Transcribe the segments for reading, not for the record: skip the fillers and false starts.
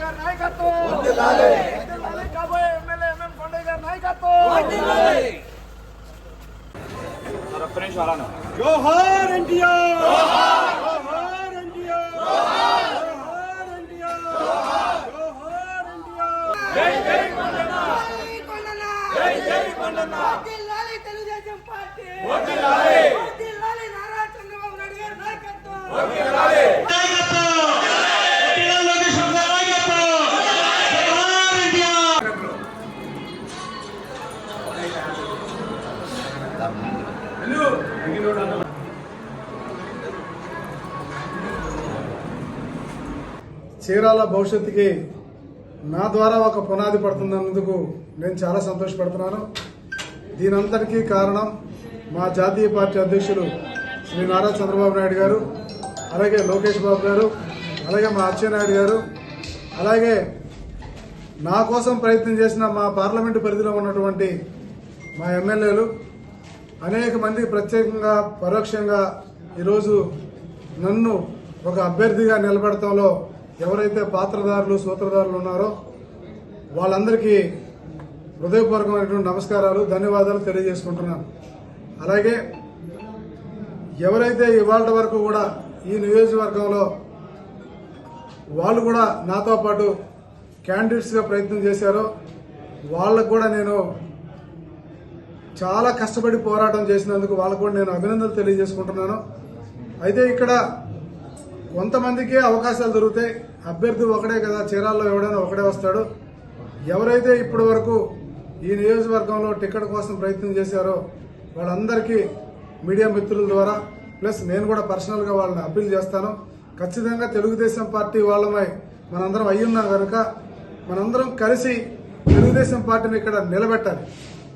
గారి నాయకత్వం కాబోయే ఎమ్మెల్యే ఎంఎం కొండయ్య గారి నాయకత్వం జోహార్ ఎన్టీఆర్ జోహార్ ఎన్టీఆర్ జోహార్ ఎన్టీఆర్ జోహార్ ఎన్టీఆర్ జై జై కొండన్న జై జై కొండన్న వర్ధిల్లాలి తెలుగుదేశం పార్టీ వర్ధిల్లాలి వర్ధిల్లాలి నారా చంద్రబాబు నాయుడు గారి నాయకత్వం వర్ధిల్లాలి చీరాల భవిష్యత్తుకి నా ద్వారా ఒక పునాది పడుతున్నందుకు నేను చాలా సంతోషపడుతున్నాను. దీనంతటికీ కారణం మా జాతీయ పార్టీ అధ్యక్షులు శ్రీ నారా చంద్రబాబు నాయుడు గారు, అలాగే లోకేష్ బాబు గారు, అలాగే మా అచ్చెన్నాయుడు గారు, అలాగే నా కోసం ప్రయత్నం చేసిన మా పార్లమెంటు పరిధిలో ఉన్నటువంటి మా ఎమ్మెల్యేలు అనేక మంది ప్రత్యేకంగా పరోక్షంగా ఈరోజు నన్ను ఒక అభ్యర్థిగా నిలబెడతంలో ఎవరైతే పాత్రదారులు సూత్రధారులు ఉన్నారో వాళ్ళందరికీ హృదయపూర్వకమైనటువంటి నమస్కారాలు, ధన్యవాదాలు తెలియజేసుకుంటున్నాను. అలాగే ఎవరైతే ఇవాళ వరకు కూడా ఈ నియోజకవర్గంలో వాళ్ళు కూడా నాతో పాటు క్యాండిడేట్స్గా ప్రయత్నం చేశారో వాళ్ళకు కూడా నేను చాలా కష్టపడి పోరాటం చేసినందుకు వాళ్ళకు కూడా నేను అభినందనలు తెలియజేసుకుంటున్నాను. అయితే ఇక్కడ కొంతమందికి అవకాశాలు దొరుకుతాయి. అభ్యర్థి ఒకడే కదా, చీరాల్లో ఎవడైనా ఒకడే వస్తాడు. ఎవరైతే ఇప్పటి వరకు ఈ నియోజకవర్గంలో టికెట్ కోసం ప్రయత్నం చేశారో వాళ్ళందరికీ మీడియా మిత్రుల ద్వారా ప్లస్ నేను కూడా పర్సనల్గా వాళ్ళని అప్పీల్ చేస్తాను. ఖచ్చితంగా తెలుగుదేశం పార్టీ వాళ్ళమై మనందరం అయ్యున్నాం కనుక మనందరం కలిసి తెలుగుదేశం పార్టీని ఇక్కడ నిలబెట్టాలి.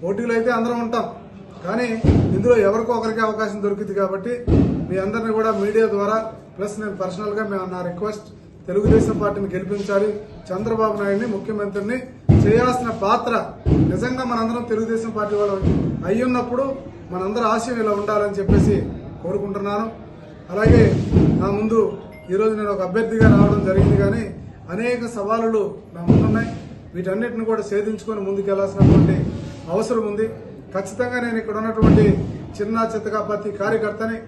పోటీలో అయితే అందరం ఉంటాం, కానీ ఇందులో ఎవరికో ఒకరికి అవకాశం దొరికింది కాబట్టి మీ అందరినీ కూడా మీడియా ద్వారా ప్లస్ నేను పర్సనల్గా నా రిక్వెస్ట్, తెలుగుదేశం పార్టీని గెలిపించాలి. చంద్రబాబు నాయుడిని ముఖ్యమంత్రిని చేయాల్సిన పాత్ర నిజంగా మనందరం తెలుగుదేశం పార్టీ వాళ్ళు అయ్యున్నప్పుడు మనందరం ఆశయం ఇలా ఉండాలని చెప్పేసి కోరుకుంటున్నాను. అలాగే నా ముందు ఈరోజు నేను ఒక అభ్యర్థిగా రావడం జరిగింది, కానీ అనేక సవాలులు నా ముందున్నాయి. వీటన్నిటిని కూడా ఛేదించుకొని ముందుకెళ్లాల్సినటువంటి అవసరం ఉంది. ఖచ్చితంగా నేను ఇక్కడ ఉన్నటువంటి చిన్న చిత్తగా ప్రతి కార్యకర్తని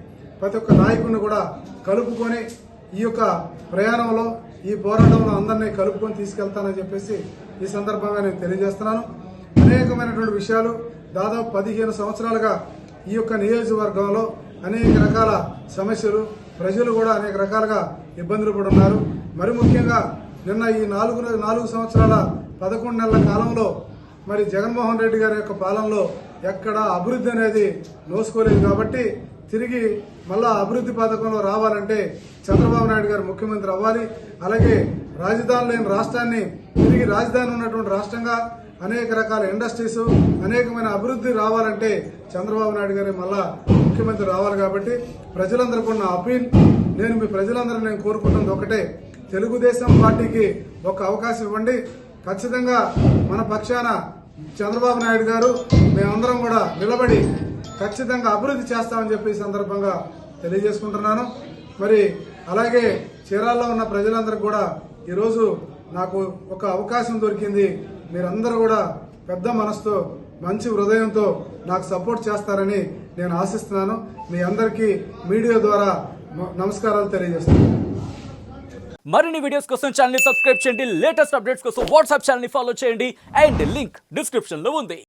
ప్రతి ఒక్క నాయకుడిని కూడా కలుపుకొని ఈ యొక్క ప్రయాణంలో ఈ పోరాటంలో అందరినీ కలుపుకొని తీసుకెళ్తానని చెప్పేసి ఈ సందర్భంగా నేను తెలియజేస్తున్నాను. అనేకమైనటువంటి విషయాలు దాదాపు 15 సంవత్సరాలుగా ఈ యొక్క నియోజకవర్గంలో అనేక రకాల సమస్యలు, ప్రజలు కూడా అనేక రకాలుగా ఇబ్బందులు పడున్నారు. మరి ముఖ్యంగా నిన్న ఈ 4 సంవత్సరాల 11 నెలల కాలంలో మరి జగన్మోహన్ రెడ్డి గారి యొక్క పాలనలో ఎక్కడ అభివృద్ధి అనేది నోసుకోలేదు. కాబట్టి తిరిగి మళ్ళా అభివృద్ధి పథకంలో రావాలంటే చంద్రబాబు నాయుడు గారు ముఖ్యమంత్రి అవ్వాలి. అలాగే రాజధాని లేని రాష్ట్రాన్ని తిరిగి రాజధాని ఉన్నటువంటి రాష్ట్రంగా అనేక రకాల ఇండస్ట్రీస్, అనేకమైన అభివృద్ధి రావాలంటే చంద్రబాబు నాయుడు గారి మళ్ళా ముఖ్యమంత్రి రావాలి. కాబట్టి ప్రజలందరికీ ఉన్న అపీల్, నేను మీ ప్రజలందరూ నేను కోరుకుంటున్నది ఒకటే, తెలుగుదేశం పార్టీకి ఒక అవకాశం ఇవ్వండి. ఖచ్చితంగా మన పక్షాన చంద్రబాబు నాయుడు గారు మేమందరం కూడా నిలబడి ఖచ్చితంగా అభివృద్ధి చేస్తామని చెప్పి ఈ సందర్భంగా తెలియజేసుకుంటున్నాను. మరి అలాగే చీరాల్లో ఉన్న ప్రజలందరికీ కూడా ఈరోజు నాకు ఒక అవకాశం దొరికింది. మీరందరూ కూడా పెద్ద మనసుతో మంచి హృదయంతో నాకు సపోర్ట్ చేస్తారని నేను ఆశిస్తున్నాను. మీ అందరికీ మీడియా ద్వారా నమస్కారాలు తెలియజేస్తున్నాను. మరిన్ని వీడియోస్ కోసం ఛానల్ ని సబ్స్క్రైబ్ చేయండి. లేటెస్ట్ అప్డేట్స్ కోసం వాట్సాప్ ఛానల్ ని ఫాలో చేయండి. అండ్ లింక్ డిస్క్రిప్షన్ లో ఉంది.